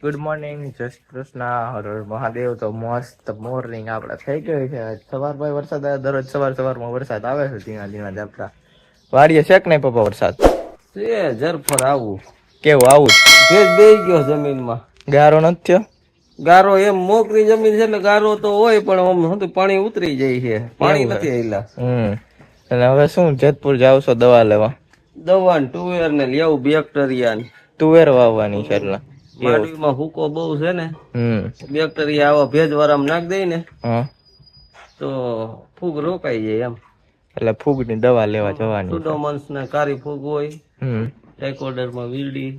Good morning, જય શ્રી કૃષ્ણ, હર હર મહાદેવ. તો મસ્ત મોર્નિંગ આપણે થઈ ગઈ છે. સવાર ભાઈ વરસાદ આવે, દરરોજ સવારમાં વરસાદ આવે છે, ધીણા ધીણા ઝાપટા. વાડીએ છે કે નહીં પપ્પા વરસાદ? છે જરફર આવું. કેવું આવું? ભેજ બેહી ગયો જમીનમાં. ગારો નથી થયો? ગારો એમ મોકરી જમીન છે એટલે ગારો તો હોય, પણ આમ હતું પાણી ઉતરી જાય છે, પાણી નથી આયલા. અને હવે શું જેતપુર જાવ છો દવા લેવા? દવા ને ટુવેર ને લેવું, બેક્ટેરિયા ને તુવેર વાવવાની છે એટલે માંડવીમાં હુકો બહુ છે ને, બેક્ટેરિયા આવા ભેજ વાળામાં નાખ દઈ ને તો ફૂગ રોકાઈ જાય એમ. એટલે ફૂગની દવા લેવા જવાની. સુડોમોન્સ ને કારી ફૂગ હોય, ટાઇકોડર્મા વિલ્ડી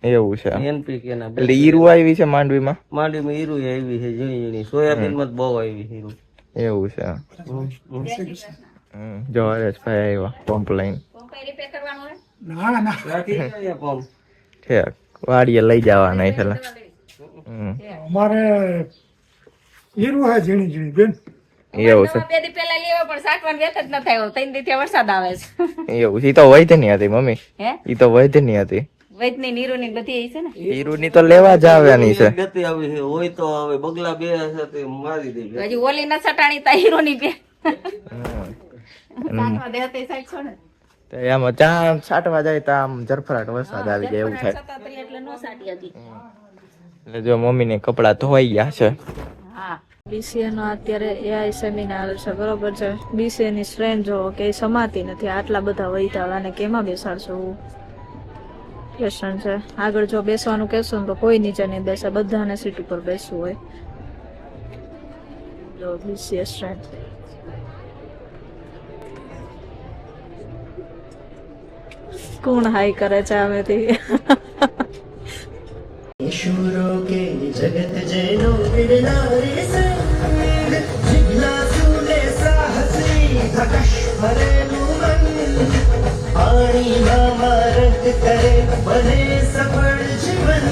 એવું છે. એનપીકે ના એટલે ઈરું આવી છે માંડવીમાં? માંડવીમાં ઈરું આવી છે, ઝીણી ઝીણી. સોયાબીન માં બહુ આવી છે ઈરું. એવું છે. જો હરેશભાઈ આવ્યા પંપ લઈને. ઠીક, વાડીએ લઈ જવાના એટલે અમારે હીરું હે ઝીણી ઝીણી બેન. એવું છે. બે દી પહેલા લેવા પણ સાટવાનું વેત જ ન થાય. 3 દી થી વરસાદ આવે છે. એવું ઈ તો વૈધ ની હતી મમ્મી. હે ઈ તો વૈધ ની હતી. વૈદની નીરુની બધી આવી છે ને. હીરુની તો લેવા જ આવવાની છે. ગતિ આવી છે, હોય તો હવે બગલા બે છે તે મારી દે. હજી ઓલી ન સટાણી તા હીરોની બે સાટવા દે તે સાઈડ છોડે. તો આમાં ચા છાંટવા જાય તો આમ જરફરાટ વરસાદ આવી જાય એવું થાય. એટલે નો સાટી હતી. એટલે જો મમ્મીને કપડા ધોઈ ગયા છે. હા, બીસીએ નો અત્યારે એઆઈ સેમિનાર છે, બરોબર છે. બીસીએ ની સ્ટ્રેન્થ જોવો કે સમાતી નથી, આટલા બધા વૈતા અને કેમાં બેસાડશો ક્વેશ્ચન છે. આગળ જો બેસવાનું કહેશો ને તો કોઈ નીચે નહીં બેસે, બધાને સીટ ઉપર બેસવું હોય. જો બીસીએ સ્ટ્રેન્થ કોણ હાઈ કરે છે આમેથી? शूरों के जगत जैनो गिरनारे से जिज्ञासुले साहसी धकश भरे नुमन पाणी मारत करे बने सफल जीवन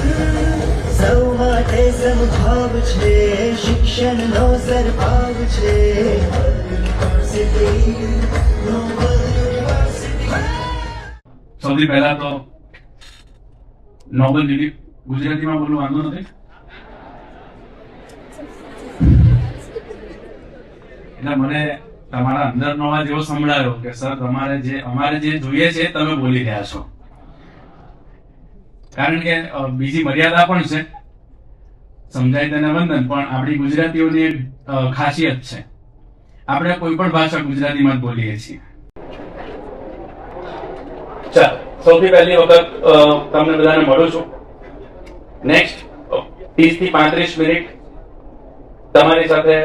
સૌ માટે સમભાવ છે, શિક્ષણ નો સરભાવ છે. સૌથી પહેલા તો નોબલ ડિગ્રી ગુજરાતીમાં બોલવું વાંધો નથી. એટલે મને તમારા અંદરનો અવાજ એવો સંભળાયો કે સર અમારે જે જોઈએ છે તમે બોલી રહ્યા છો. કારણ કે બીજી મર્યાદા પણ છે, સમજાય તેને વંદન, પણ આપણી ગુજરાતીઓની એક ખાસિયત છે, આપણે કોઈ પણ ભાષા ગુજરાતીમાં જ બોલીએ છીએ. ચાલો, સૌથી પહેલી વખત તમને બધાને મળું છું. નેક્સ્ટ 30 થી 35 મિનિટ તમારી સાથે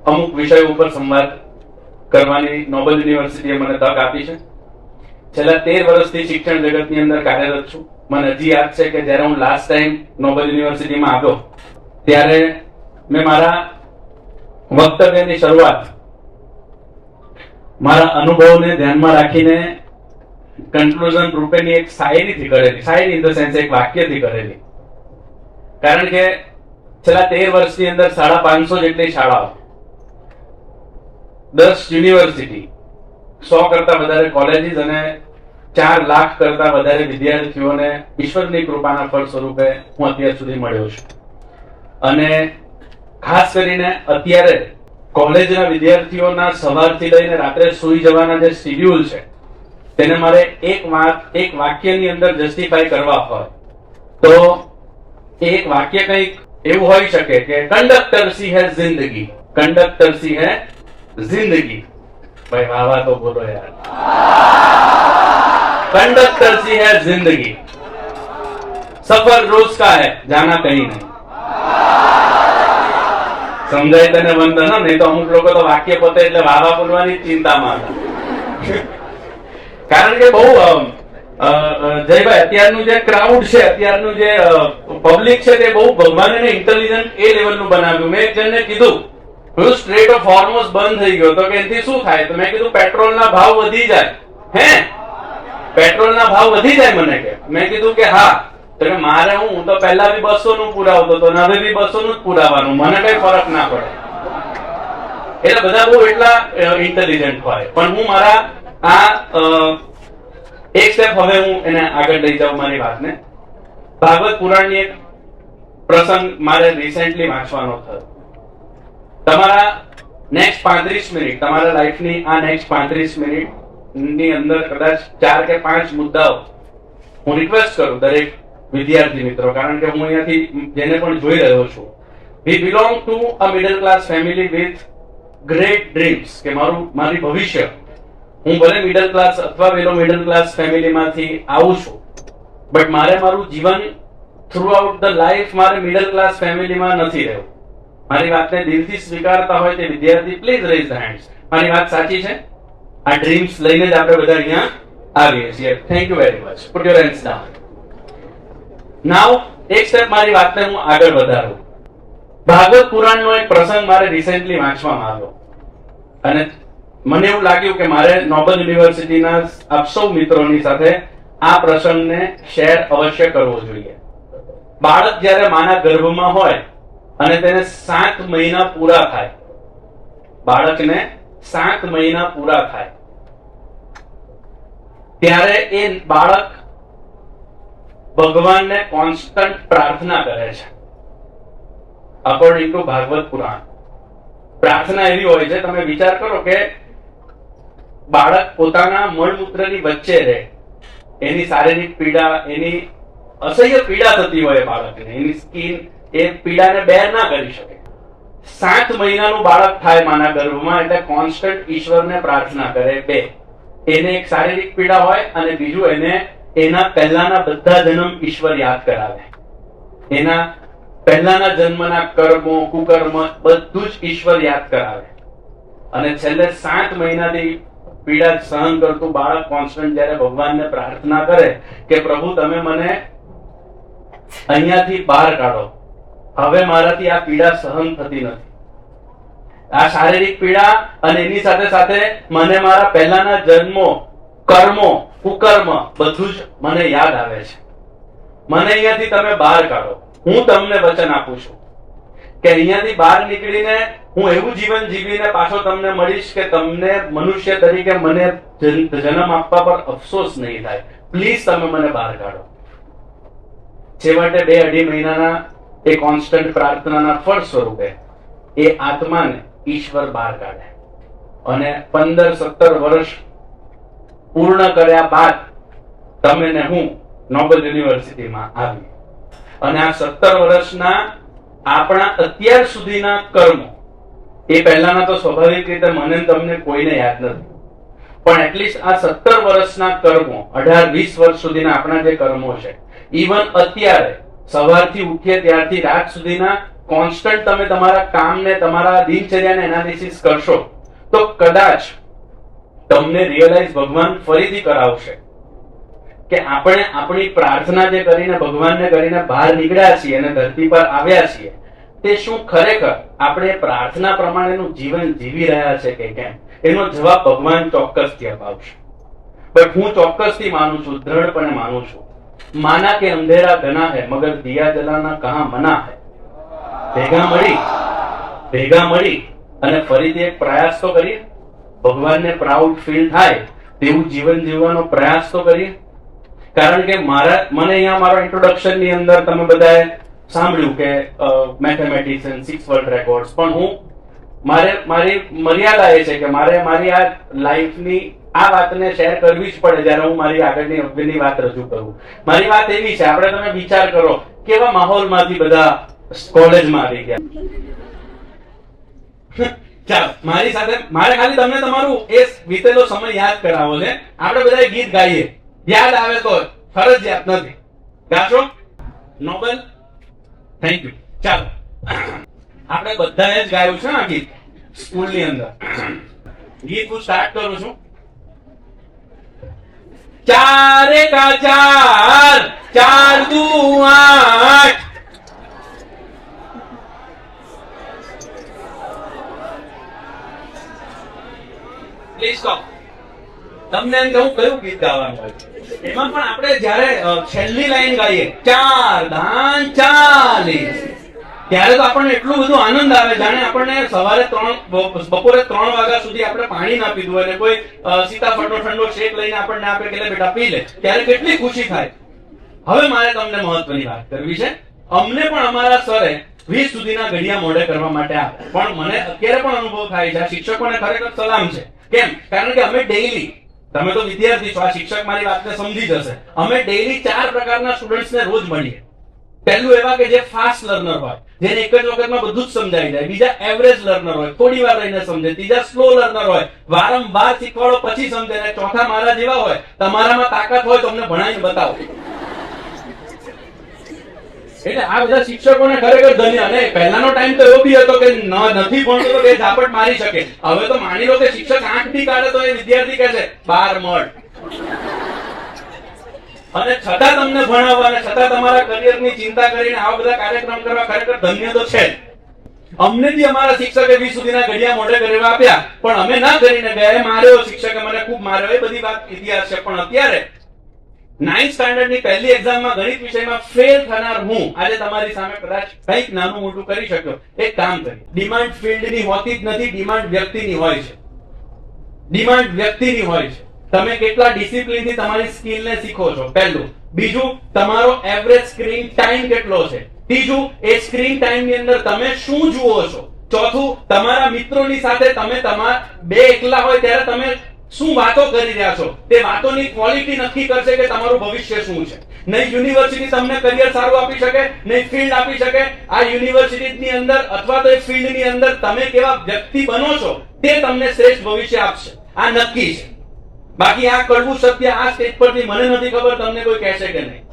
અમુક વિષય ઉપર સંવાદ કરવાની નોબલ યુનિવર્સિટીએ મને તક આપી છે. છેલ્લા 13 વર્ષથી શિક્ષણ જગતની અંદર કાર્યરત છું. મને હજી યાદ છે કે જ્યારે હું લાસ્ટ ટાઈમ નોબલ યુનિવર્સિટીમાં આવ્યો ત્યારે મેં મારા વક્તવ્યની શરૂઆત મારા અનુભવને ધ્યાનમાં રાખીને કન્ક્લુઝન રૂપેની એક શાયરીથી કરેલી. શાયરી ઇન ધ સેન્સ એક વાક્યથી કરેલી. કારણ કે છેલ્લા 13 વર્ષની અંદર 550 જેટલી શાળાઓ, 10 યુનિવર્સિટી, 100 કરતા વધારે કોલેજીસ અને 4 લાખ કરતા વધારે વિદ્યાર્થીઓને ઈશ્વરની કૃપાના ફળ સ્વરૂપે હું અત્યાર સુધી મળ્યો છું. અને ખાસ કરીને અત્યારે કોલેજના વિદ્યાર્થીઓના સવારથી લઈને રાત્રે સુઈ જવાના જે શેડ્યુલ છે તેને મારે એક વાક્યની અંદર જસ્ટિફાઈ કરવા હોય તો એક વાક્ય કંઈક એવું હોઈ શકે કે કંડક્ટર સી હે જિંદગી, કંડક્ટર સી હે જિંદગી. ભાઈ વાહ તો બોલો યાર. कंडक्टर सी है जिंदगी, सफर रोज का है, जाना कहीं नहीं. સમજાય તને બંધન? નહીં તો અમુક લોકો તો વાક્ય પોતે એટલે વાવા બોલવાની ચિંતામાં હતા. કારણ કે બહુ જયભાઈ અત્યારનું જે ક્રાઉડ છે, અત્યારનું જે પબ્લિક છે તે બહુ ભગવાને ઇન્ટેલિજન્ટ એ લેવલનું બનાવ્યું. મેં એક જણને કીધું સ્ટ્રેટ ઓફ હોર્મોઝ બંધ થઈ ગયો તો કે એનાથી શું થાય? તો મેં કીધું પેટ્રોલના ભાવ વધી જાય. હે, પેટ્રોલના ભાવ વધી જાય? મને કે મેં કીધું કે હા. તો મારે હું તો પહેલા બી 200 નું પુરાવતો હતો, હવે બી 200 નું જ પુરાવાનું, મને કઈ ફરક ના પડે. એટલે બધા બહુ એટલા ઇન્ટેલિજન્ટ હોય. પણ હું મારા આ એક સ્ટેપ હવે હું એને આગળ લઈ જાઉં મારી વાતને. ભાગવત પુરાણની એક પ્રસંગ મારે રિસેન્ટલી વાંચવાનો થયો. તમારા નેક્સ્ટ 35 મિનિટ, તમારા લાઈફની આ નેક્સ્ટ 35 મિનિટ ની અંદર કદાચ 4 કે 5 મુદ્દાઓ હું રિક્વેસ્ટ કરું દરેક વિદ્યાર્થી મિત્રો, કારણ કે હું અહીંયાથી જેને પણ જોઈ રહ્યો છું, we belong to a middle class family with great dreams, કે મારી ભવિષ્ય, હું ભલે મિડલ ક્લાસ અથવા બેલો મિડલ ક્લાસ ફેમિલીમાંથી આવું છું, બટ મારે મારું જીવન થ્રુ આઉટ ધ લાઈફ મારે મિડલ ક્લાસ ફેમિલીમાં નથી રહ્યું. મારી વાતને દિલથી સ્વીકારતા હોય તે વિદ્યાર્થી પ્લીઝ રેઝ ધ હેન્ડ્સ. મારી વાત સાચી છે? આ ડ્રીમ્સ લઈને જ આપણે બધા અહીંયા આવીએ છીએ. Thank you very much. Put your hands down. Now એક સ્ટેપ મારી વાતને હું આગળ વધારું. ભાગવત પુરાણનો એક પ્રસંગ મારે રિસેન્ટલી વાંચવામાં આવ્યો અને મને એવું લાગ્યું કે મારે નોબલ યુનિવર્સિટીના આપ સૌ મિત્રોની સાથે આ પ્રસંગને શેર અવશ્ય કરવો જોઈએ. બાળક જ્યારે માના ગર્ભમાં હોય અને તેને 7 મહિના પૂરા થાય, બાળકને 7 મહિના પૂરા થાય ત્યારે એ બાળક ભગવાનને કોન્સ્ટન્ટ પ્રાર્થના કરે છે. અકોર્ડિંગ ટુ ભાગવત પુરાણ પ્રાર્થના એવી હોય છે, તમે વિચાર કરો કે બાળક પોતાના મળમૂત્રની વચ્ચે રહે, એની શારીરિક પીડા, એની અસહ્ય પીડા થતી હોય બાળકને, એની સ્કિન એ પીડાને બેર ના કરી શકે. 7 મહિનાનું બાળક થાય માના ગર્ભમાં એટલે કોન્સ્ટન્ટ ઈશ્વરને પ્રાર્થના કરે. 2, એને એક શારીરિક પીડા હોય અને બીજું એને એના પહેલાના બધા જન્મ ઈશ્વર યાદ કરાવે. એના પહેલાના જન્મના કર્મો, કુકર્મ બધું જ ઈશ્વર યાદ કરાવે અને છેલ્લે 7 મહિનાથી પીડા સહન કરતું બાળક કોન્સ્ટન્ટ જ્યારે ભગવાનને પ્રાર્થના કરે કે પ્રભુ તમે મને અહીંયાથી બહાર કાઢો, હવે મારાથી આ પીડા સહન થતી નથી, આ શારીરિક પીડા અને એની સાથે સાથે મને મારા પહેલાના જન્મો, કર્મો, કુકર્મ બધું જ મને યાદ આવે છે, મને અહીંયાથી તમે બહાર કાઢો. હું તમને વચન આપું છું કે અહીંયાથી બહાર નીકળીને હું એવું જીવન જીવીને પાછો તમને મળીશ કે તમને મનુષ્ય તરીકે મને જન્મ આપવા પર અફસોસ નહીં થાય. પ્લીઝ તમે મને બહાર કાઢો. છેવટે 2-2.5 મહિનાના એ કોન્સ્ટન્ટ પ્રાર્થનાના ફળ સ્વરૂપે એ આત્માને ઈશ્વર બહાર કાઢે અને 15-17 વર્ષ પૂર્ણ કર્યા બાદ તમે ને હું નોબલ યુનિવર્સિટીમાં આવી અને આ 17 વર્ષના આપણા અત્યાર સુધીના કર્મો, એ પહેલાના તો સ્વાભાવિક રીતે મને તમને કોઈને યાદ નથી, પણ એટલીસ્ટ આ 17 વર્ષના કર્મો, 18-20 વર્ષ સુધીના આપણા જે કર્મો છે, ઇવન અત્યારે સવારથી ઉઠીએ ત્યારથી રાત સુધીના કોન્સ્ટન્ટ તમે તમારા કામને, તમારા દિનચર્યાને એનાલિસિસ કરશો તો કદાચ તમને રિયલાઇઝ ભગવાન ફરીથી કરાવશે કે આપણે આપણી પ્રાર્થના જે કરીને ભગવાનને કરીને બહાર નીકળ્યા છીએ અને ધરતી પર આવ્યા છીએ તે શું ખરેખર આપણે પ્રાર્થના પ્રમાણેનું જીવન જીવી રહ્યા છે કે કેમ, એનો જવાબ ભગવાન ચોક્કસથી અપાવશે. બટ હું ચોક્કસથી માનું છું, દ્રઢપણે માનું છું, માના કે અંધેરા ઘના હૈ મગર દિયા જલાના કહા મના હૈ. ભેગા મળી અને ફરીથી એક પ્રયાસ તો કરીએ, ભગવાનને પ્રાઉડ ફીલ થાય તેવું જીવન જીવવાનો પ્રયાસ તો કરીએ. કારણ કે મને અહીંયા મારો ઇન્ટ્રોડક્શન ની અંદર તમે બધાએ સાંભળ્યું કે મેથેમેટિક્સ એન્ડ 6 વર્લ્ડ રેકોર્ડ્સ, પણ મારી મર્યાદા એ છે કે મારે મારી આ લાઈફની આ વાતને શેર કરવી જ પડે જ્યારે હું મારી આગળની અગની વાત રજૂ કરું. મારી વાત એવી છે, આપણે તમે વિચાર કરો કેવા માહોલમાંથી બધા કોલેજમાં આવી ગયા. ચાલો મારી સાથે મારે ખાલી તમને તમારું એ વીતેલો સમય યાદ કરાવો છે. આપણે બધા ગીત ગાઈએ, યાદ આવે તો, ફરજિયાત નથી. ગાશો નોબલ? Thank you. ચાલો આપણે બધાએ જ ગાયું છે આ ગીત સ્કૂલની અંદર. ગીત હું સ્ટાર્ટ કરું છું. 4 એકા 4, 4 દુ 8. Please stop. તમને એમ કે હું કયું ગીત ગાવાનું હોય, એમાં પણ આપણે જયારે છેલ્લી લાઈન ગાઈએ 4 દાન 40, ત્યારે તો આપણને એટલું બધું આનંદ આવે જાણે આપણને સવારે બપોરે 3 વાગ્યા સુધી આપણે પાણી ના પીધું અને કોઈ સીતાફળનો ઠંડો શેક લઈને આપણને આપે કે બેટા પી લે, ત્યારે કેટલી ખુશી થાય. હવે મારે તમને મહત્વની વાત કરવી છે અમને પણ અમારા સરે 20 સુધીના ઘડિયા મોઢે કરવા માટે આપ્યા. પણ મને અત્યારે પણ અનુભવ થાય છે, આ શિક્ષકોને ખરેખર સલામ છે. કેમ? કારણ કે અમે ડેઈલી, તમે તો વિદ્યાર્થી છો, આ શિક્ષક મારી વાતને સમજી જશે, અમે ડેઈલી 4 પ્રકારના સ્ટુડન્ટ્સને રોજ મળીએ. પહેલું એવા કે જે ફાસ્ટ લર્નર હોય, જેને એક જ વખતમાં બધું જ સમજાઈ જાય. બીજા એવરેજ લર્નર હોય, થોડી વાર રહીને સમજે. ત્રીજા સ્લો લર્નર હોય, વારંવાર શીખવાડો પછી સમજે. ને ચોથા મારા જેવા હોય, તમારામાં તાકાત હોય તો અમને ભણાવીને બતાવો. એટલે આ બધા શિક્ષકોને ખરેખર ધન્ય. અને પહેલાનો ટાઈમ તો એવો બી હતો કે નથી ભણતો તો બે ઝાપટ મારી શકે. હવે તો માની લો કે શિક્ષક આંખથી કાઢે તો એ વિદ્યાર્થી કહે છે 12 મળ. અને છતાં તમને ભણાવવા અને છતાં તમારા કરિયરની ચિંતા કરીને આવા બધા કાર્યક્રમ કરવા ખરેખર ધન્ય તો છે. અમને બી અમારા શિક્ષકે 20 સુધીના ઘડિયા મોઢે કરવા આપ્યા, પણ અમે ના કરીને ગયા. માર્યો શિક્ષકે, મને ખૂબ માર્યો, એ બધી વાત ઇતિહાસ છે. પણ અત્યારે 9th સ્ટાન્ડર્ડની પહેલી એક્ઝામમાં ગણિત વિષયમાં ફેલ થનાર હું આજે તમારી સામે કદાચ કંઈક નાનું મોટું કરી શક્યો. એક કામ કરી, ડિમાન્ડ ફિલ્ડની હોતી જ નથી, ડિમાન્ડ વ્યક્તિની હોય છે. ડિમાન્ડ વ્યક્તિની હોય છે. તમે કેટલા ડિસિપ્લિનથી તમારી સ્કિલને શીખો છો, પહેલું. બીજું, તમારો એવરેજ સ્ક્રીન ટાઈમ કેટલો છે. ત્રીજું, એ સ્ક્રીન ટાઈમની અંદર તમે શું જુઓ છો. ચોથું, તમારા મિત્રોની સાથે તમે બે એકલા હોય ત્યારે તમે શું વાતો કરી રહ્યા છો. તે વાતોની ક્વોલિટી નક્કી કરશે કે તમારું ભવિષ્ય શું છે. નહીં યુનિવર્સિટી તમને કરિયર સારું આપી શકે, નહીં ફિલ્ડ આપી શકે. આ યુનિવર્સિટીની અંદર અથવા તો એ ફિલ્ડની અંદર તમે કેવા વ્યક્તિ બનો છો તે તમને શ્રેષ્ઠ ભવિષ્ય આપશે. આ નક્કી છે. બાકી આ કડવું સત્ય આ સ્ટેજ પરથી મને નથી ખબર તમને કોઈ કહેશે કે નહીં,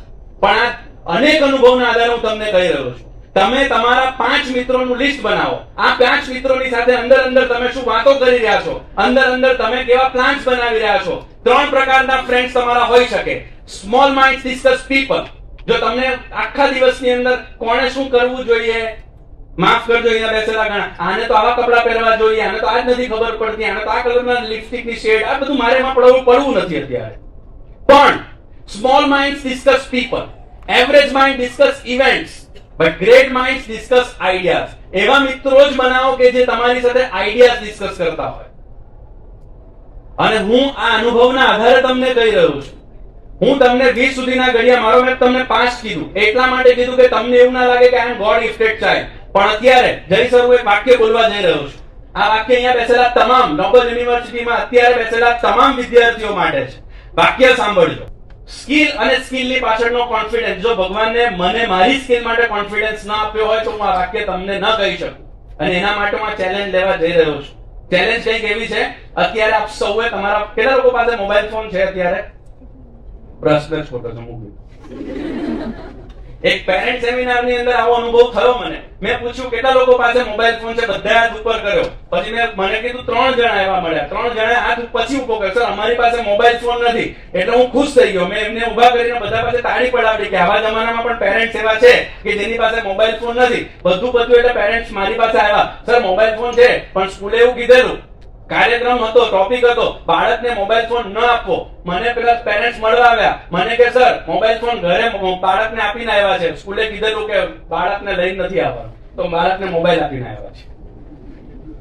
પણ આ અનેક અનુભવના આધારે હું તમને કહી રહ્યો છું. તમે તમારા 5 મિત્રોનું લિસ્ટ બનાવો. આ 5 મિત્રોની સાથે અંદર તમે શું વાતો કરી રહ્યા છો, અંદર તમે કેવા પ્લાન્સ બનાવી રહ્યા છો. 3 પ્રકારના ફ્રેન્ડ્સ તમારા હોઈ શકે. Small minds discuss people. જો તમને આખા દિવસની અંદર કોણે શું કરવું જોઈએ, માફ કરજો અહીંયા બેસેલા ઘણા, આને તો આવા કપડા પહેરવા જોઈએ, આને તો આ જ નથી ખબર પડતી, આને તો આ કલરના લિપસ્ટિકની શેડ, આ બધું મારે એમાં પડવું નથી અત્યારે. પણ small minds discuss people, average mind discuss events, but great minds discuss ideas. એવા મિત્રો જ બનાવો કે જે તમારી સાથે આઈડિયાઝ ડિસ્કસ કરતા હોય. અને હું આ અનુભવના આધારે તમને કહી રહ્યો છું. હું તમને 20 સુધીના ઘડિયા, મારો મેં તમને 5 કીધું એટલા માટે કીધું કે તમને એવું ના લાગે કે આઈ એમ ગોડ ગિફ્ટેડ ચાઇલ્ડ. પણ અત્યારે જય સર હું એક વાક્ય બોલવા જઈ રહ્યો છું. આ વાક્ય અહીંયા બેસેલા તમામ નોબલ યુનિવર્સિટીમાં અત્યારે બેસેલા તમામ વિદ્યાર્થીઓ માટે છે. વાક્ય સાંભળજો. સ્કિલ અને સ્કિલની પાછળનો કોન્ફિડન્સ. જો ભગવાનને મને મારી સ્કિલ માટે કોન્ફિડન્સ ના આપ્યો હોય તો હું આ વાક્ય તમને ન કહી શકું. અને એના માટે હું આ ચેલેન્જ લેવા જઈ રહ્યો છું. ચેલેન્જ કંઈક એવી છે, અત્યારે આપ સૌએ તમારા, કેટલા લોકો પાસે મોબાઈલ ફોન છે અત્યારે? પ્રશ્ન છોટો છે મૂકી. એક પેરેન્ટ સેમિનારની અંદર આવો અનુભવ થયો મને. મેં પૂછ્યું કેટલા લોકો પાસે મોબાઈલ ફોન છે, બધા હાથ ઉપર કર્યો. પછી મને કીધું 3 જણા એવા મળ્યા. 3 જણા હાથ પછી ઉભો કર્યો, સર અમારી પાસે મોબાઈલ ફોન નથી. એટલે હું ખુશ થઈ ગયો. મેં એમને ઉભા કરીને બધા પાસે તાળી પડાવી કે આવા જમાનામાં પણ પેરેન્ટ્સ એવા છે કે જેની પાસે મોબાઈલ ફોન નથી. બધું પત્યું એટલે પેરેન્ટ્સ મારી પાસે આવ્યા, સર મોબાઈલ ફોન છે પણ સ્કૂલે એવું કીધેલું, કાર્યક્રમ હતો, ટોપિક હતો, બાળકને મોબાઈલ ફોન ન આપવો. મને પેલા પેરેન્ટ્સ મળવા આવ્યા. મને કે સર મોબાઈલ ફોન ઘરે બાળકને આપીને આવ્યા છે, સ્કૂલે કીધેલું કે બાળકને લઈને નથી આવવાનું, તો બાળકને મોબાઈલ આપીને આવ્યા છે.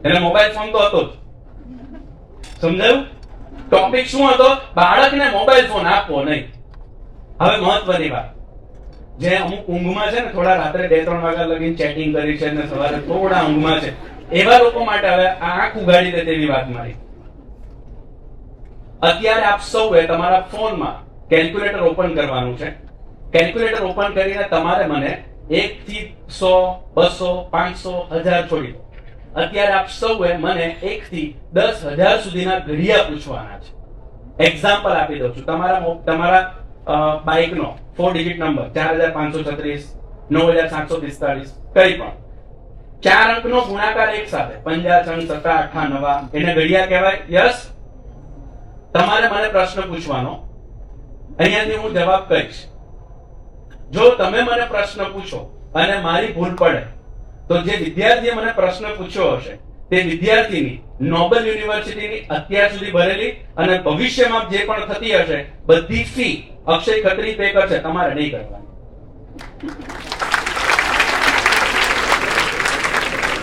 એટલે મોબાઈલ ફોન તો હતો જ. સમજાયું? ટોપિક શું હતો? બાળકને મોબાઈલ ફોન આપવો નહીં. હવે મહત્વની વાત, જે અમુક ઊંઘમાં છે ને, થોડા રાત્રે 2-3 વાગ્યા લગીને ચેટિંગ કરી છે ને સવારે થોડા ઊંઘમાં છે, એવા લોકો માટે હવે આંખ ઉગાડી દે તેવી વાત મારી. અત્યારે આપ સૌએ તમારા ફોનમાં કેલ્ક્યુલેટર ઓપન કરવાનું છે. કેલ્ક્યુલેટર ઓપન કરીને તમારે મને 1 થી 100, 200, 500, 1000 છોડી દો. અત્યારે આપ સૌએ મને 1 થી 10,000 સુધીના ઘડિયા પૂછવાના છે. એક્ઝામ્પલ આપી દઉં છું. તમારા બાઇકનો 4 ડિજિટ નંબર 4536, 9745, કઈ પણ 4 અંકનો ગુણાકાર એક સાથે 50, 6, 7, 8, 9 એને ઘડિયા કહેવાય. યસ? તમારે મને પ્રશ્ન પૂછવાનો, અહીંયાથી હું જવાબ કહીશ. જો તમે મને પ્રશ્ન પૂછો અને મારી ભૂલ પડે તો જે વિદ્યાર્થીએ મને પ્રશ્ન પૂછ્યો હશે તે વિદ્યાર્થીની નોબલ યુનિવર્સિટીની અત્યાર સુધી ભરેલી અને ભવિષ્યમાં જે પણ થતી હશે બધી ફી અક્ષય ખત્રી પે કરશે, તમારે નહીં કરવાની.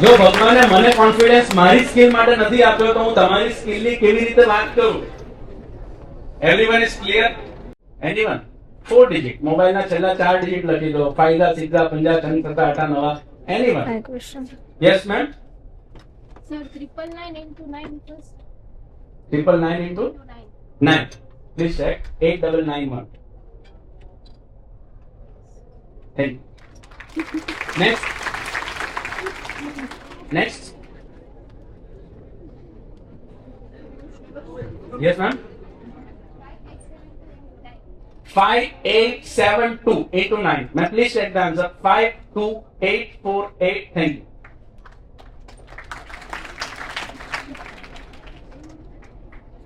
જો ભગવાને મને કોન્ફિડન્સ મારી સ્કિલ માટે નથી આપ્યો તો હું તમારી સ્કિલની કેવી રીતે વાત કરું? Everyone is clear? Anyone? 4 digit મોબાઈલના છેલ્લા 4 ડિજિટ લખી દો 5 6 50 56 58 એનીવન આ question yes ma'am Sir, 999 into 9 first. 999 into 9 please check 8991 thank you next yes ma'am 5872 into 9 ma'am please check the answer 52848 thank you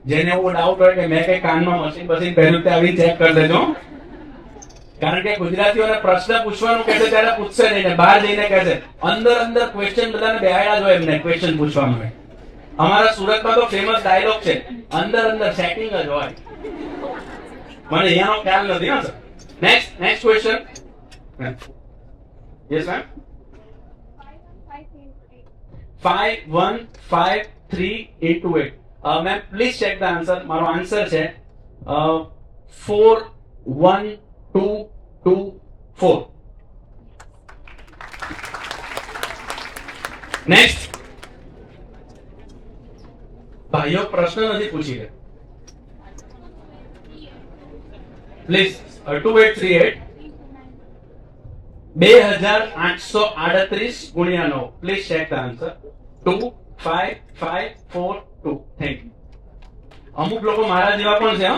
જેને એવો ડાઉટ હોય કે મેં કઈ કાનમાં મશીન પહેર્યું તે આવી ચેક કરી દેજો કારણ કે ગુજરાતીઓને પ્રશ્ન પૂછવાનું કહે છે ત્યારે પૂછશે નહીં ને બહાર જઈને કહે છે અંદર ક્વેશ્ચન બધાને બેહાડ્યા જ હોય એમને ક્વેશ્ચન પૂછવા માટે અમારા સુરતમાં તો ફેમસ ડાયલોગ છે અંદર સેટિંગ જ હોય મને અહીંયાનો ખ્યાલ નથી હા sir next question yes ma'am 5153 into 8 ma'am please check the answer મારો આન્સર છે 41224 નેક્સ્ટ ભાઈઓ પ્રશ્ન નથી પૂછી રહ્યા પ્લીઝ 2838 2838 ગુણ્યા 9 please check the answer 25542 thank you અમુક લોકો મારા જેવા પણ છે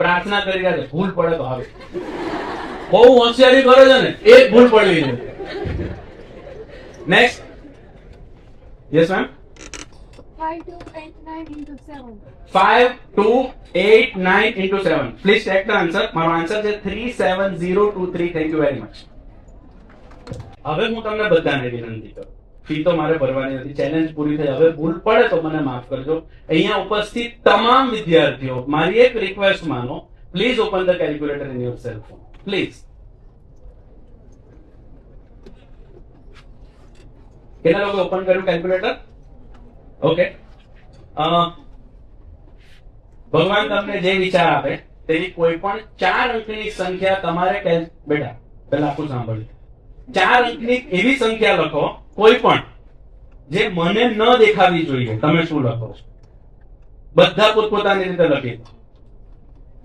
પ્રાર્થના કરી રહ્યા છે ભૂલ પડે તો આવે બહુ હોશિયારી કરે છે ને એક ભૂલ પડવી છે next yes ma'am 5289 into 7. 5289 into 7 please check the answer મારો આન્સર છે 37023 થેન્ક યુ વેરી મચ હવે હું તમને બધાને વિનંતી કરું ફી તો મારે ભરવાની નથી ચેલેન્જ પૂરી થઈ હવે ભૂલ પડે તો મને માફ કરજો અહીંયા ઉપસ્થિત તમામ વિદ્યાર્થીઓ મારી એક રિક્વેસ્ટ માનો please open the calculator in your cell phone please કેટલા લોકો ઓપન કર્યું કેલ્ક્યુલેટર ઓકે ભગવાન તમને જે વિચાર આપે તેની કોઈ પણ 4 અંકની સંખ્યા તમારે બેટા પહેલા આખું સાંભળ્યું 4 અંકની એવી સંખ્યા લખો કોઈ પણ જે મને ન દેખાવી જોઈએ તમે શું લખો છો બધા પોતપોતાની રીતે લખી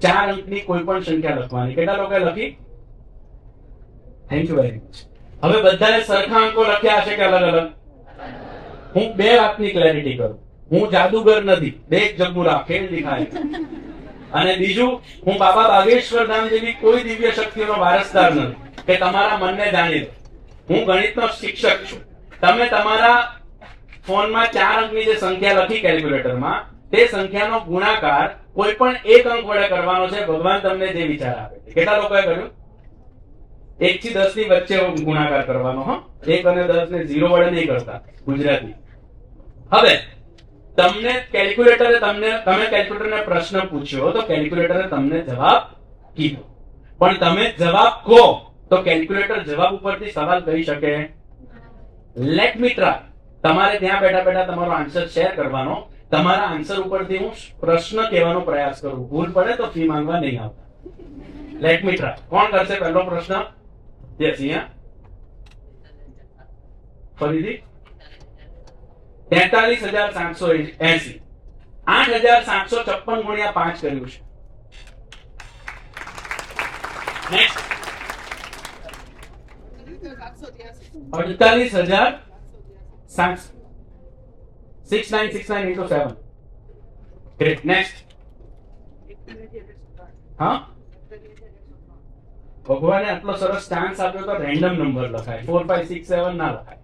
4 અંકની કોઈ પણ સંખ્યા લખવાની કેટલા લોકોએ લખી થેન્ક યુ વેરી મચ હવે બધાએ સરખા અંકો લખ્યા હશે કે અલગ અલગ હું બે વાતની ક્લેરિટી કરું હું જાદુગર નથી દેખ જગુરા ખેલ દેખાય અને બીજું હું બાબા બાગેશ્વર ધામ જેવી કોઈ દિવ્ય શક્તિઓનો વારસદાર નથી કે તમારા મનને જાણી લો હું ગણિતનો શિક્ષક છું તમે તમારા ફોનમાં 4 અંકની જે સંખ્યા લખી કેલ્ક્યુલેટરમાં તે સંખ્યાનો ગુણાકાર કોઈ પણ એક અંક વડે કરવાનો છે ભગવાન તમને જે વિચાર આપે છે કેટલા લોકોએ કર્યું 1 થી 10 ની વચ્ચે ગુણાકાર કરવાનો 1 અને 10 ને 0 વડે નહીં કરતા ગુજરાતી હવે તમને કેલ્ક્યુલેટરે તમે કેલ્ક્યુલેટરને પ્રશ્ન પૂછ્યો તો કેલ્ક્યુલેટરે તમને જવાબ કીધો પણ તમે જવાબ કહો તો કેલ્ક્યુલેટર જવાબ ઉપરથી સવાલ કરી શકે લેટ મી ટ્રાય તમારે ત્યાં બેઠા બેઠા તમારો આન્સર શેર કરવાનો તમારા આન્સર ઉપરથી હું પ્રશ્ન કહેવાનો પ્રયાસ કરું ભૂલ પડે તો ફી માંગવા નહીં આવતા લેટ મી ટ્રાય કોણ કરશે પહેલો પ્રશ્ન યસ અહીંયા ફરીથી 43780 8756 ગુણ્યા 5 કર્યું છે નેક્સ્ટ 48769 into 7 great next હા ભગવાને આટલો સરસ ચાન્સ આપ્યો તો રેન્ડમ નંબર લખાય 4567 ના લખાય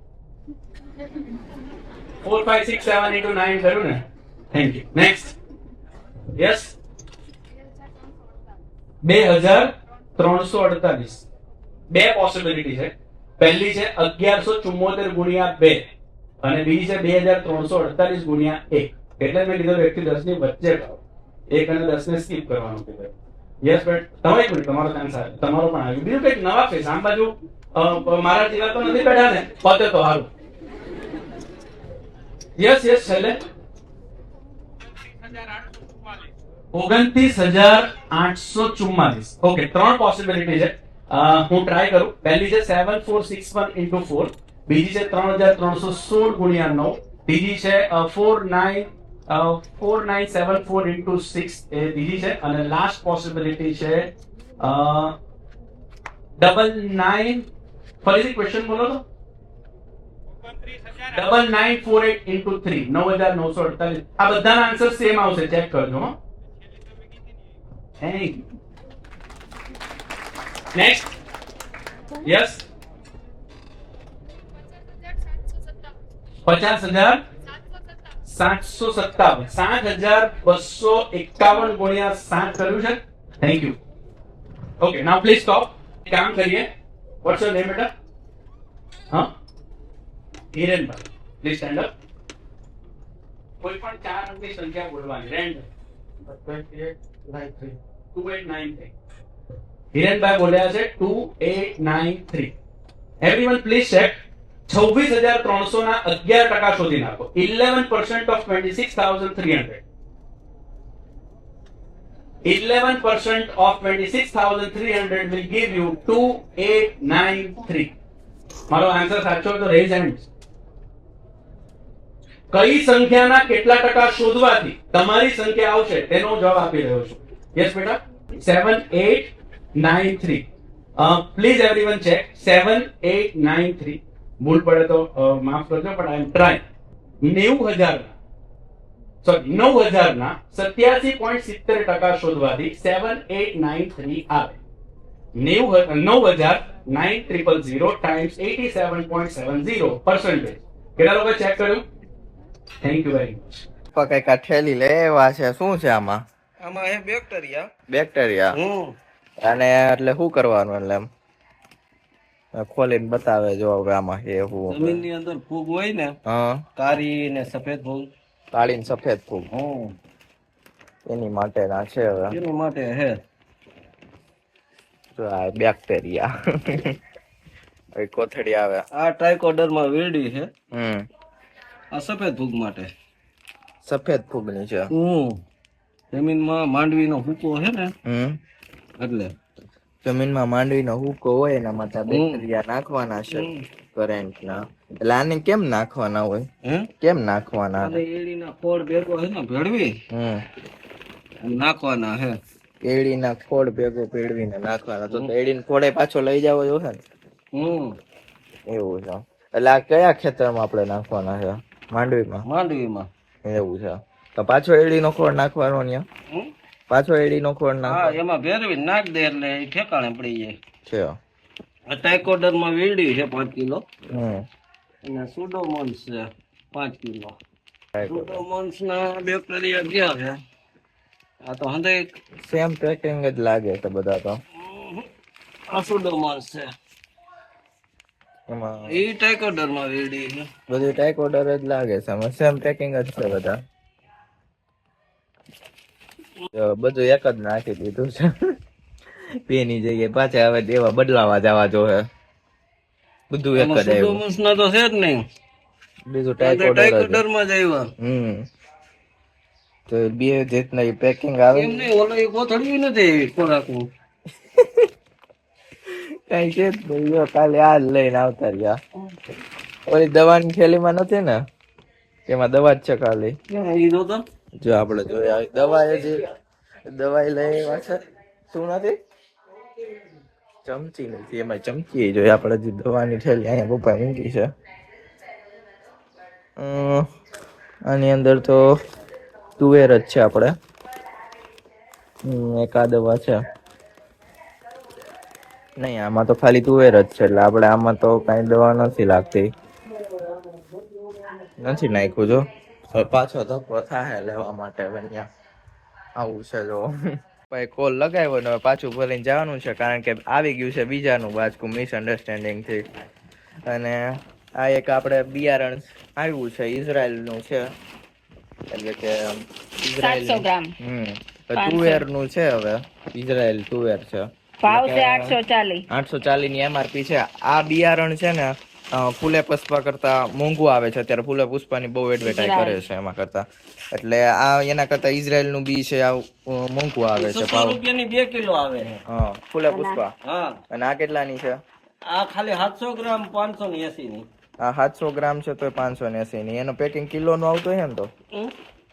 4567 into 9 કર્યું ને થેન્ક યુ નેક્સ્ટ યસ 2348 બે પોસિબિલિટી છે પહેલી છે 1174 ગુણ્યા 2 અને બીજી છે 2348 ગુણ્યા 1 એટલે મેં કીધું 1 થી 10 ની વચ્ચે કરો 1 અને 10 ને સ્કીપ કરવાનું કીધું યસ બટ તમે એક મિનિટ તમારો ચાન્સ આવે તમારો પણ આવ્યો બીજું કંઈક નવા ફેસ આમ બાજુ મારા જેવા તો નથી બેઠા ને પોતે તો સારું યસ છેલ્લે 29,844. ઓકે, 3 પોસિબિલિટી છે. હું ટ્રાય કરું. પહેલી છે 7461 into 4, બીજી છે 3316 ગુણ્યા 9, ત્રીજી છે 4974 into 6 એ બીજી છે, અને લાસ્ટ પોસિબિલિટી છે 99. ફરીથી ક્વેશ્ચન બોલો તો. 9948 into 3, 9948. આ બધાના આન્સર સેમ આવશે, ચેક કરજો. હો, થેન્ક યુ. નેક્સ્ટ. યસ. 50,757. 7,251 ગુણ્યા 7 કર્યું છે. Thank you. Okay, now please stop. કામ કરીએ. વોટ્સ યોર નેમ બેટા? હા, હિરેનભાઈ. Please stand up. કોઈ પણ 4 અંકની સંખ્યા બોલવાની. રેન્ડમ. 2893. હિરેનભાઈ બોલ્યા છે 2893. Everyone please check. 26,300 ના 11% શોધી નાખો. 11% of 26,300. 11% of 26,300 will give you 2893. મારો આન્સર સાચો હોય તો રેઝ હેન્ડ. કઈ સંખ્યાના કેટલા ટકા શોધવાથી તમારી સંખ્યા આવશે તેનો જવાબ આપી રહ્યો છું. યસ બેટા. 7893. Please everyone check. 7893. ભૂલ પડે તો માફ કરજો, પણ આઈ એમ ટ્રાય. 9,000 ના 87.70% શોધવાથી 7893 આવે. 9,000,900 times 87.70%. કેટલા લોકો ચેક કર્યું? Thank you very much. કઈક આ ઠેલી લેવા છે. શું છે આમાં? આમાં હે બેક્ટેરિયા. બેક્ટેરિયા. અને એટલે શું કરવાનું? એટલે એમ ખોલીને બતાવે જો હવે આમાં એ હું જમીનની અંદર ફૂગ હોય ને, હા, કાળી ને સફેદ ફૂગ, કાળી ને સફેદ ફૂગ, એની માટે ના છે. હવે એની માટે હે જો આ બેક્ટેરિયા કોથળી આવે. આ ટ્રાયકોડર્મા વિરડી છે. આ સફેદ ફૂગ માટે. સફેદ ફૂગ ની છે. જમીનમાં માંડવીનો હુકો છે ને, એટલે જમીનમાં માંડવીનો હુકો હોય એના માટે બેક્ટેરિયા નાખવાના છે કરંટ ના. એટલે આને કેમ નાખવાના હોય? કેમ નાખવાના? એડીના ખોળ ભેગો છે ને ભેળવી નાખવાના હે. એડીના ખોળ ભેગો ભેળવીને નાખવાના. તો એડીને ખોળે પાછો લઈ જાવો જોઈએ ને. એવું છે. એટલે આ કયા ખેતરમાં આપણે નાખવાના છે? માંડવીમાં. એવું છે. તો પાછો એડીનો ખોળ નાખવાનો ને? પાછો એડીનો ખોળ નાખ. એમાં ભેરવી નાખ દે એટલે ઠેકાણે પડી જાય છે. ટ્રાયકોડર્મા વીરડી છે 5 કિલો, અને સુડોમોન્સ છે 5 કિલો. સુડોમોન્સ ના બેક્ટેરિયા ગયા છે. આ તો હંદે સેમ પેકિંગ જ લાગે છે બધા. તો આ સુડોમોન્સ છે. એમાં એ ટ્રાયકોડર્મા વીરડી છે. બધું ટાઇકોડર જ લાગે છે. એમાં સેમ પેકિંગ જ છે બધા. બધું એક જ નાખી દીધું છે. પેની જગ્યાએ પાછા હવે દેવા બદલાવા જવા જોઈએ. બધું એક જ આવ્યું. ના તો છે જ નહીં. બીજું ટાઇકોડર માં જ આવ્યા. તો બે જેટલા પેકિંગ આવે એમ નહીં, ઓલો એક કોથળી નથી ખોરાકનું. કઈ છે જ નહીં. કાલે આ લઈને આવતા રહ્યા. ઓલી દવાની થેલીમાં નથી ને, એમાં દવા જ છે ખાલી. જો આપડે જોયા દવાઈ લઈ આવ્યા છે. શું નથી? ચમચી નથી. એમાં ચમચી જોઈએ આપણે. જે દવાની થેલી અહીંયા પપ્પા મૂકી છે. આની અંદર તો તુવેર જ છે આપણે. એક આ દવા છે નહીં. આમાં તો ખાલી તુવેર જ છે. એટલે આપણે આમાં તો કઈ દવા નથી લાગતી. નથી નાખ્યું. જો પાછો ધક્કો થાય લેવા માટે. આવું છે. જો ભાઈ કોલ લગાવ્યો ને પાછું ભરીને જવાનું છે, કારણ કે આવી ગયું છે બીજાનું બાજકું મિસઅન્ડરસ્ટેન્ડિંગ થી. અને આ એક આપણે બિયારણ આવ્યું છે, ઇઝરાયલ નું છે. એટલે કે 700 ગ્રામ તુવેર નું છે. હવે ઇઝરાયલ તુવેર છે. ભાવ છે 840. 840 ની MRP છે. આ બિયારણ છે ને ફૂલે પુષ્પા કરતા મોંઘું આવે છે અત્યારે. ફૂલે પુષ્પાની બહુ એડવર્ટાઇઝ કરે છે એમાં કરતા, એટલે આ એના કરતા ઇઝરાયલ નું બી છે આ મોંઘું આવે છે 100 ભાવ. રૂપિયાની 2 કિલો આવે છે. હા ફૂલે પુષ્પા. હા, અને આ કેટલાની છે? આ ખાલી 700 ગ્રામ 580 ની. આ 700 ગ્રામ છે તો 580 ની. એનું પેકિંગ કિલો નું આવતું હોય ને, તો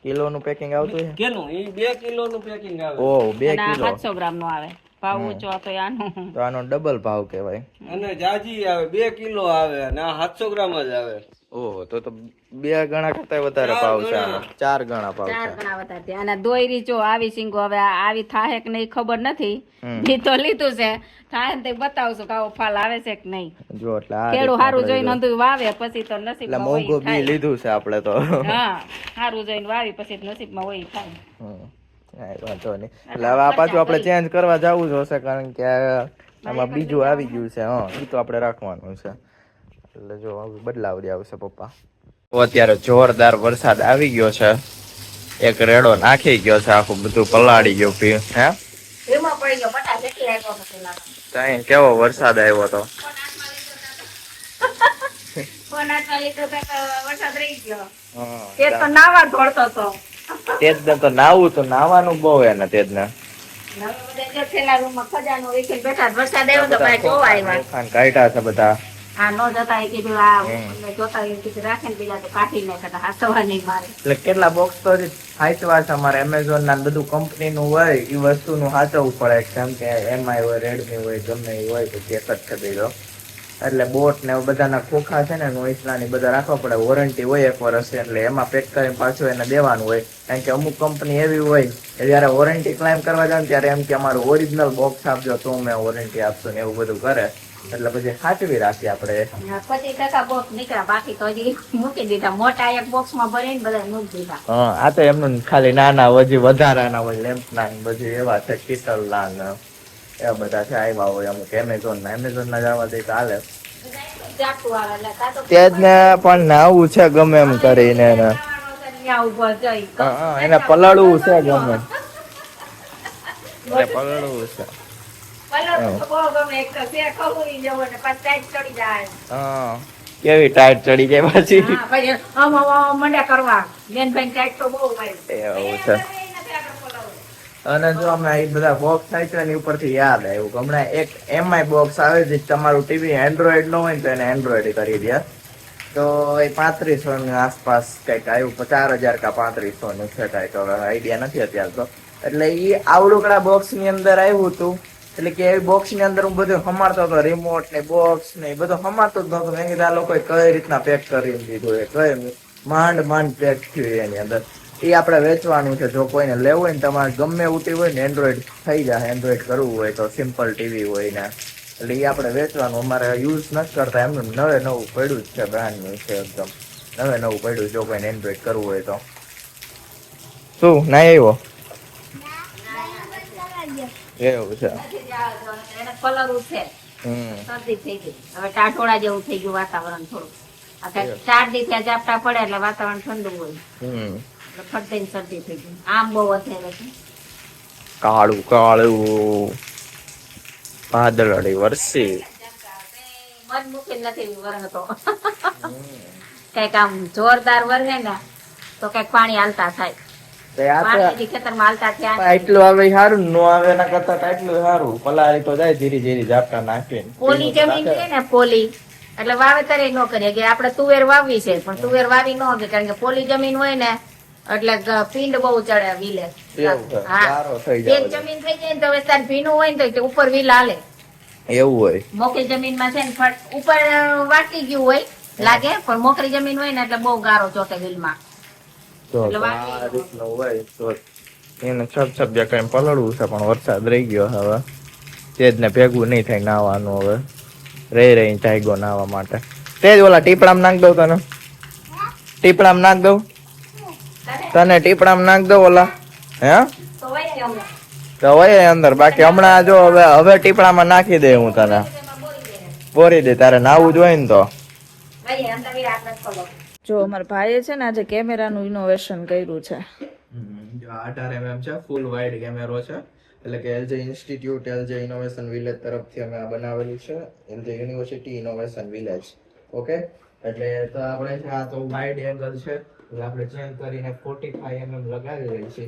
કિલો નું પેકિંગ આવતું હોય. કેનું? ઈ 2 કિલો નું પેકિંગ આવે. ઓહ 2 અને આ કિલો. 700 ગ્રામ નો આવે. ભાવ ઊંચો હતો આનો. તો આનો ડબલ ભાવ કહેવાય. અને જાજી આવે 2 કિલો આવે અને આ 700 ગ્રામ જ આવે. ઓહ તો 2 ગણા કરતા વધારે ભાવ છે આનો. 4 ગણા ભાવ ચાર છે. ગણા વધારે છે. અને દોયરી જો આવી સિંગો હવે આવી થાહે કે નહીં ખબર નથી. ઈ તો લીધું છે, થાય ને તે બતાવશું કે આવો ફાલ આવે છે કે નહીં. જો એટલે આ ખેડૂ રીતનું સારું આપણે જોઈને જો. અંધું વાવે પછી તો એટલે નસીબમાં મોંઘું હોય બી થાય. લીધું છે આપણે તો. હા સારું જોઈને વાવી પછી નસીબમાં હોય થાય. કાંઈ વાંધો નહીં. એટલે હવે આ પાછું આપણે ચેન્જ કરવા જવું જોશે, કારણ કે આમાં બીજું આવી ગયું છે. હા એ તો આપણે રાખવાનું છે. એટલે જો હવે બદલાવડી આવશે પપ્પા. તો અત્યારે જોરદાર વરસાદ આવી ગયો છે. એક રેડો નાખી ગયો છે, આખું બધું પલાળી ગયું. હે એમાં પડી ગયો પટા કેટલી આવ્યો હતો પેલા. ત્યાં કેવો વરસાદ આવ્યો તો. ફોન હાથમાં લીધો તો વરસાદ રહી ગયો. હા તે તો નાવા દોડતો હતો. તેજ ને તો નાવું તો નાવાનું બહુ એને તેજ ને. હવે બધા જો છેલ્લા રૂમમાં ખજાનો વેચીને બેઠા વરસાદ આવ્યો તો ભાઈ જોવા આવ્યા. ખાન કાઢ્યા છે બધા. હા નો જતા એ કીધું આ જોતા એ કીધું રાખે ને બીજા તો કાઢી નાખતા હા સવાર નહીં મારે. એટલે કેટલા બોક્સ તો સાચવા છે અમારે એમેઝોન ના બધું કંપની નું હોય એ વસ્તુ નું સાચવવું પડે, કેમ કે એમઆઈ હોય, રેડમી હોય, ગમે એ હોય તો ચેક જ કરી દો. એટલે બોટ ને બધાના ખોખા છે ને નોઈસના ને બધા રાખવા પડે. વોરંટી હોય 1 વર્ષ, એટલે એમાં પેક કરીને પાછું એને દેવાનું હોય. કારણ કે અમુક કંપની એવી હોય કે જયારે વોરંટી ક્લેમ કરવા જાવ ને ત્યારે એમ કે અમારું ઓરિજિનલ બોક્સ આપજો તો મેં વોરંટી આપશું ને એવું બધું કરે. એટલે પછી સાચવી રાખીએ આપણે. 25% બોક્સ નીકળ્યા, બાકી તો હજી મૂકી દીધા. મોટા એક બોક્સ માં ભરીને બધા મૂકી દીધા. હા આ તો એમનું ખાલી નાના હજી વધારાના હોય, લેમ્પ ના બધી એવા છે, કિટલ ના ને એવા બધા છે આવ્યા હોય અમુક એમેઝોન ના જવા દે ચાલે. જાતું આવે એટલે કાં તો તેજ ને પણ નાવું છે ગમે એમ કરીને એને. ત્યાં ઊભો જઈ. એને પલાળવું છે ગમે. પલાળવું છે. પલળવું તો બહુ ગમે. એક તો છે ખવડી જવું ને પાછું ટાઈટ ચડી જાય. હા કેવી ટાઈટ ચડી જાય પાછી. હા પછી આમ મંડ્યા કરવા. બેનભાઈ ટાઈટ તો બહુ હોય. એવું છે. અને જો અમે એ બધા બોક્સ થાય છે એની ઉપરથી યાદ આવ્યું કે હમણાં એક એમઆઈ બોક્સ આવે છે, તમારું ટીવી એન્ડ્રોઈડ નો હોય ને તો એને એન્ડ્રોઈડ કરી દે. તો એ 3500 ની આસપાસ કંઈક આવ્યું, 4000 કા 3500 નું છે કંઈક, હવે આઈડિયા નથી અત્યારે તો. એટલે એ આવડુકડા બોક્સ ની અંદર આવ્યું હતું. એટલે કે એ બોક્સ ની અંદર હું બધું સમારતો હતો, રિમોટ ને બોક્સ ને એ બધું સમારતો જ નતો. મેં કીધું આ લોકોએ કઈ રીતના પેક કરી દીધું, એ કઈ માંડ પેક થયું એની અંદર. એ આપણે વેચવાનું છે. જો કોઈને લેવું હોય ને, તમારે ગમે ઉઠી હોય ને એન્ડ્રોઈડ થઈ જાય. એન્ડ્રોઈડ કરવું હોય તો સિમ્પલ ટીવી હોય ને, એટલે એ આપણે વેચવાનું. અમારે યુઝ નથી કરતા, એમનું નવે નવું પડ્યું જ છે, બ્રાન્ડ નું છે એકદમ નવે નવું પડ્યું. જો કોઈને એન્ડ્રોઈડ કરવું હોય તો. શું ના આવ્યો એવું છે. એને પલળવું છે. શરદી થઈ ગઈ. હવે ટાટોળા જેવું થઈ ગયું વાતાવરણ થોડું. આ કાંઈક 4 દી ત્યાં ઝાપટા પડે એટલે વાતાવરણ ઠંડુ હોય. એટલે ફટ દઈને શરદી થઈ ગઈ. આમ બહુ અત્યારે છે. કાળું કાળું વાદળડી વરસી. મન મૂકી નથી વરણતો. કઈક આમ જોરદાર વરસે ને તો કઈક પાણી હાલતા થાય. પાણી ખેતરમાં હાલતા થયા. એટલું આવે સારું, નો આવે એના કરતા એટલું સારું. પલાળી તો જાય ધીરે ધીરે ઝાપટા નાખીને. પોલી જમીન છે ને પોલી, એટલે વાવેતર ન કરીએ કે આપણે તુવેર વાવવી છે પણ તુવેર વાવી ન હોય, કારણ કે પોલી જમીન હોય ને એટલે પીંડ બહુ ચડે વિલે. હા એક જમીન થઈ જાય ને તો વિસ્તાર ભીનું હોય ને તો ઉપર વિલ હાલે એવું હોય. મોકરી જમીનમાં છે ને ઉપર વાટી ગયું હોય લાગે, પણ મોકરી જમીન હોય ને એટલે બહુ ગારો ચોટે વિલમાં. એને છપ કઈ પલળવું છે પણ વરસાદ રહી ગયો હવે. તેજ ને ભેગું નહીં થાય નાવાનું. હવે રહી જાયગો નાવા માટે. તેજ ઓલા ટીપડામાં નાખ દઉં તને. ટીપડામાં નાખ દઉં તને. ટીપડામાં નાખ દઉં ઓલા. હે તો હોય અંદર. બાકી હમણાં જો હવે ટીપડામાં નાખી દે હું તને. બોરી દે તારે નાવું જોઈએ ને તો. જો અમારા ભાઈએ છે ને આજે કેમેરાનું ઇનોવેશન કર્યું છે. જો 18 mm છે, ફૂલ વાઇડ કેમેરો છે. એટલે કે LJ institute, LJ innovation village તરફથી અમે આ બનાવેલું છે. LJ university innovation village. Okay એટલે તો આપણે છે આ તો વાઇડ એંગલ છે એટલે આપણે ચેન્જ કરીને 45 mm લગાવી રહી છે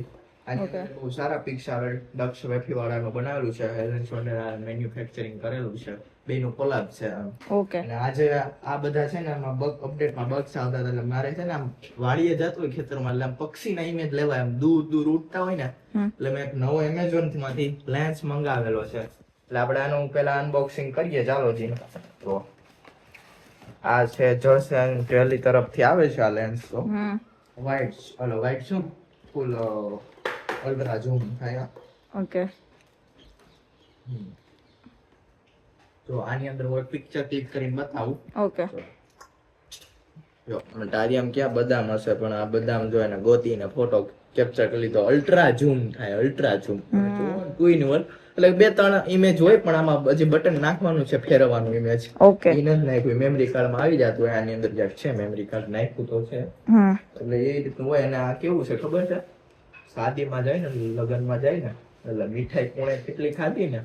આની Okay. અંદર બહુ સારા પિક્સ આવે ડક્સ વેફી વાળાનું બનાવેલું છે હેલન સોલ્ડર મેન્યુફેક્ચરિંગ કરેલું છે બેનું કોલાબ છે આમ. ઓકે અને આજે આ બધા છે ને આમાં બગ અપડેટમાં બગ્સ આવતા હતા એટલે મારે છે ને આમ વાડીએ જતું હોય ખેતરમાં એટલે આમ પક્ષીના ઇમેજ લેવાય આમ દૂર દૂર ઉડતા હોય ને એટલે મેં એક નવો એમેઝોન માંથી લેન્સ મંગાવેલો છે એટલે આપણે આનું પેલા અનબોક્સિંગ કરીએ ચાલો જી તો આ છે જસ એન્ડ ટ્રેલી તરફથી આવે છે આ લેન્સ તો વ્હાઇટ શું ફૂલ અલ્ટ્રા ઝૂમ થાય ઓકે તો આની અંદર હું પિક્ચર ક્લિક કરીને બતાવું ઓકે જો ટારિયમ ક્યાં બદામ હશે પણ આ બદામ જો એને ગોતીને ફોટો કેપ્ચર કરી લીધો અલ્ટ્રા ઝૂમ થાય ultra zoom two in one એટલે 2-3 ઇમેજ હોય પણ આમાં હજી બટન નાખવાનું છે ફેરવવાનું ઇમેજ ઓકે એ નથી નાખ્યું મેમરી કાર્ડમાં આવી જતું હોય આની અંદર જ્યાં છે મેમરી કાર્ડ નાખ્યું તો છે એટલે એ રીતનું હોય અને આ કેવું છે ખબર છે શાદીમાં જાય ને લગ્નમાં જાય ને એટલે મીઠાઈ કોણે કેટલી ખાધી ને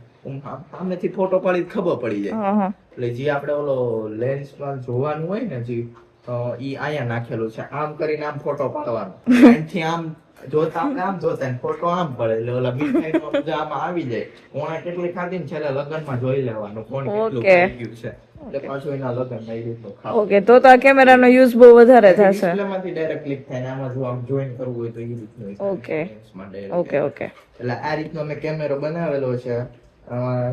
સામેથી ફોટો પાડી ખબર પડી જાય એટલે જે આપણે ઓલો લેન્સમાં જોવાનું હોય ને જે ઈ આયા નાખેલું છે આમ કરીને આમ ફોટો પાડવાનો અહીંથી આમ જોતા આપણે આમ જોતા ને ફોટો આમ પડે એટલે ઓલા મીઠાઈનો મજા આમાં આવી જાય કોણે કેટલી ખાધી ને છેલ્લે લગ્નમાં જોઈ લેવાનું કોણ કેટલું ખાઈ ગયું છે એટલે પાછું એના લગ્નમાં એ રીતનું ખાવ ઓકે તો આ કેમેરાનો યુઝ બહુ વધારે થશે ડિસ્પ્લેમાંથી ડાયરેક્ટ ક્લિક થાય ને આમાં જો આમ જોઈન કરવું હોય તો એ રીતનું હોય. ઓકે લેન્સમાં direct. ઓકે ઓકે એટલે આ રીતનો મેં કેમેરો બનાવેલો છે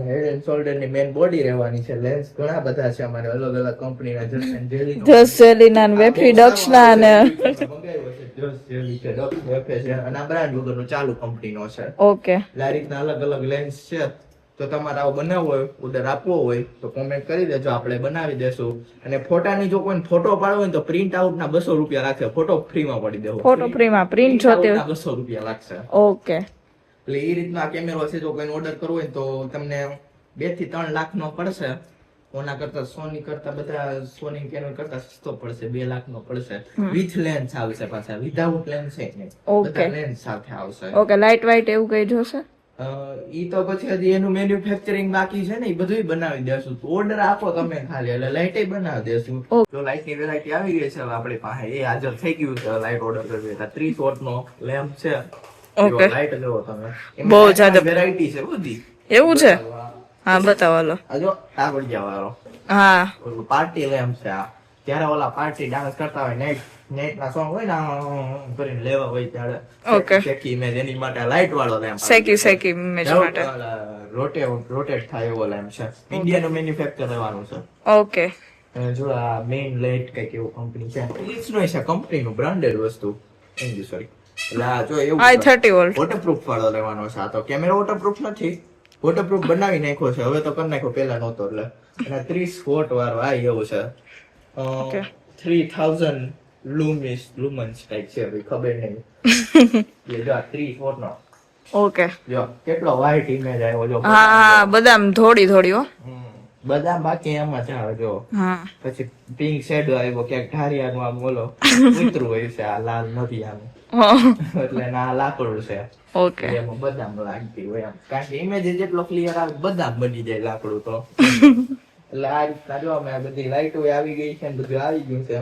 હેડ એન્ડ શોલ્ડર ની મેઇન બોડી રહેવાની છે લેન્સ ઘણા બધા છે અમારે અલગ અલગ કંપનીના જસ્ટ એન્ડ જેલી જસ જેલીના વેફી ડક્સના અને મંગાવ્યો છે જસ્ટ જેલી છે ડક્સ વેફે છે અને આ બ્રાન્ડ વગરનો ચાલુ કંપનીનો છે ઓકે એટલે આ રીતના અલગ અલગ લેન્સ છે તો તમારે આવો બનાવવો હોય ઓર્ડર આપવો હોય તો કોમેન્ટ કરી દેજો આપણે બનાવી દેશું અને ફોટાની જો કોઈ ફોટો પાડવો હોય તો પ્રિન્ટ આઉટ ના 200 રૂપિયા લાગશે ફોટો ફ્રીમાં પડી દેવો ફોટો ફ્રીમાં પ્રિન્ટ જોતી હોય 200 રૂપિયા લાગશે ઓકે એટલે એ રીતનો આ કેમેરો છે જો કોઈ ઓર્ડર કરવો હોય તો તમને 2 થી 3 લાખ નો પડશે ઓના કરતા સોની કરતા બધા સોની કેનોન કરતા સસ્તો પડશે 2 લાખ નો પડશે વિથ લેન્સ આવશે પાછા વિધાઉટ લેન્સ છે ને બધા લેન્સ સાથે આવશે ઓકે લાઇટ વાઇટ એવું કઈ જોશે ઈ તો પછી હજી એનું મેન્યુફેક્ચરિંગ બાકી છે ને એ બધું બનાવી દેશું ઓર્ડર આપો તમે ખાલી એટલે લાઇટ બનાવી દેશું જો લાઇટ ની વેરાયટી આવી ગઈ છે હવે આપણી પાસે એ હાજર થઈ ગયું છે લાઇટ ઓર્ડર કરવી એટલે 30 વોટ નો લેમ્પ છે ઓકે લાઇટ જોવો તમે બહુ જ્યાદા વેરાયટી છે બધી એવું છે હા બતાવો લો આ જો ટાવડિયા વાળો હા ઓલું પાર્ટી લેમ્પ છે આ ત્યારે ઓલા પાર્ટી ડાન્સ કરતા હોય નાઈટ ના સોંગ હોય ને આમ કરીને લેવા હોય ત્યારે ઓકે શેકી ઇમેજ એની માટે લાઇટ વાળો લેમ્પ સેકી ઇમેજ માટે રોટેટ થાય એવો લેમ્પ છે ઇન્ડિયા નું મેન્યુફેક્ચર રહેવાનું છે ઓકે અને જો આ મેઇન લાઇટ કઈક એવું કંપની છે ફિલિપ્સ નો છે કંપની નું બ્રાન્ડેડ વસ્તુ સોરી એટલે આ જો એવું આઈ 30 વોલ્ટ વોટરપ્રૂફ વાળો લેવાનો છે આ તો કેમેરા વોટરપ્રૂફ નથી વોટરપ્રૂફ બનાવી નાખ્યો છે હવે તો કરી નાખ્યો પેલા નહોતો એટલે અને 30 વોટ વાળો આ એવું છે ઓકે 3000 લુમન્સ ટાઈપ છે ભાઈ ખબર નહીં એટલે જો આ 30 વોટ નો ઓકે જો કેટલો વ્હાઈટ ઇમેજ આવ્યો જો હા બદામ થોડી થોડી હો બધા બાકી એમાં છે હવે જો હા પછી પિંક શેડો આવ્યો ક્યાંક ઢારિયાનું આમ બોલો ઉતરું હોય છે આ લાલ નથી આમ એટલે ના લાકડું છે ઓકે એમાં બદામ લાગતી હોય આમ કારણ કે ઇમેજ જેટલો ક્લિયર આવે બદામ બની જાય લાકડું તો એટલે આ રીતના જો અમે બધી લાઈટો આવી ગઈ છે ને બધું આવી ગયું છે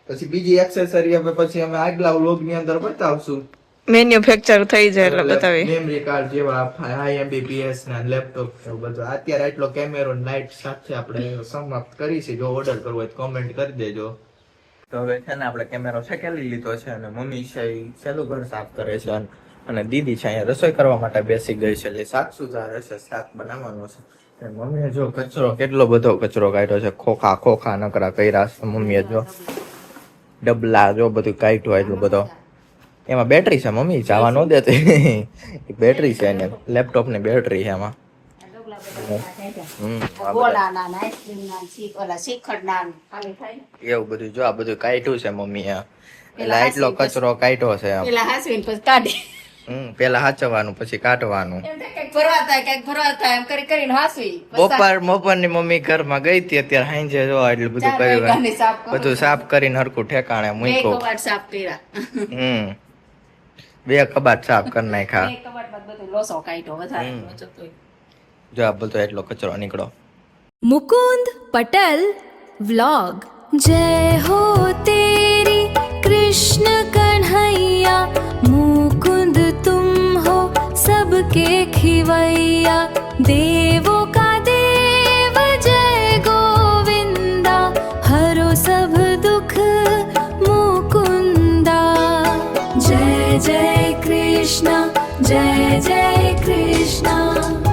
પછી બીજી એક્સેસરી હવે પછી અમે આગલા વ્લોગ ની અંદર બતાવશું મેન્યુફેક્ચર થઈ જાય એટલે બતાવી મેમરી કાર્ડ જેવા IMBPS ના લેપટોપ એવું બધું અત્યારે એટલો કેમેરો લાઇટ સાથે આપણે સમાપ્ત કરીશું જો ઓર્ડર કરવો હોય તો કમેન્ટ કરી દેજો તો હવે છે ને આપણે કેમેરો શેકેલી લીધો છે અને મમ્મી છે એ છેલ્લું ઘર સાફ કરે છે અને દીદી છે અહીંયા રસોઈ કરવા માટે બેસી ગઈ છે એટલે શાક સુધારે છે શાક બનાવવાનું છે મમ્મીએ જો કચરો કેટલો બધો કચરો કાઢ્યો છે ખોખા નકરા કર્યા છે મમ્મીએ જો ડબલા જો બધું કાઢ્યું એટલું બધો એમાં બેટરી છે મમ્મી જવા ન દેતી બેટરી છે એને લેપટોપ ની બેટરી છે એમાં એવું બધું જો આ બધું કાઢ્યું છે મમ્મી એટલે એટલો કચરો કાઢ્યો છે પેલા હાચવવાનું પછી કાઢવાનું બપોર ની મમ્મી ઘરમાં ગઈ હતી અત્યારે હાંજે જો એટલું બધું કર્યું બધું સાફ કરીને હરખું ઠેકાણે મૂક્યું 2 કબાટ સાફ કરી નાખ્યા જો આ બધો એટલો કચરો નીકળો મુકુંદ પટેલ व्लॉग। जय हो तेरी कृष्ण कन्हैया, मुकुंद तुम हो सबके खिवैया, देवों का देव जय गोविंदा, हरो सब दुख मुकुंदा। जय जय कृष्ण, जय जय कृष्ण।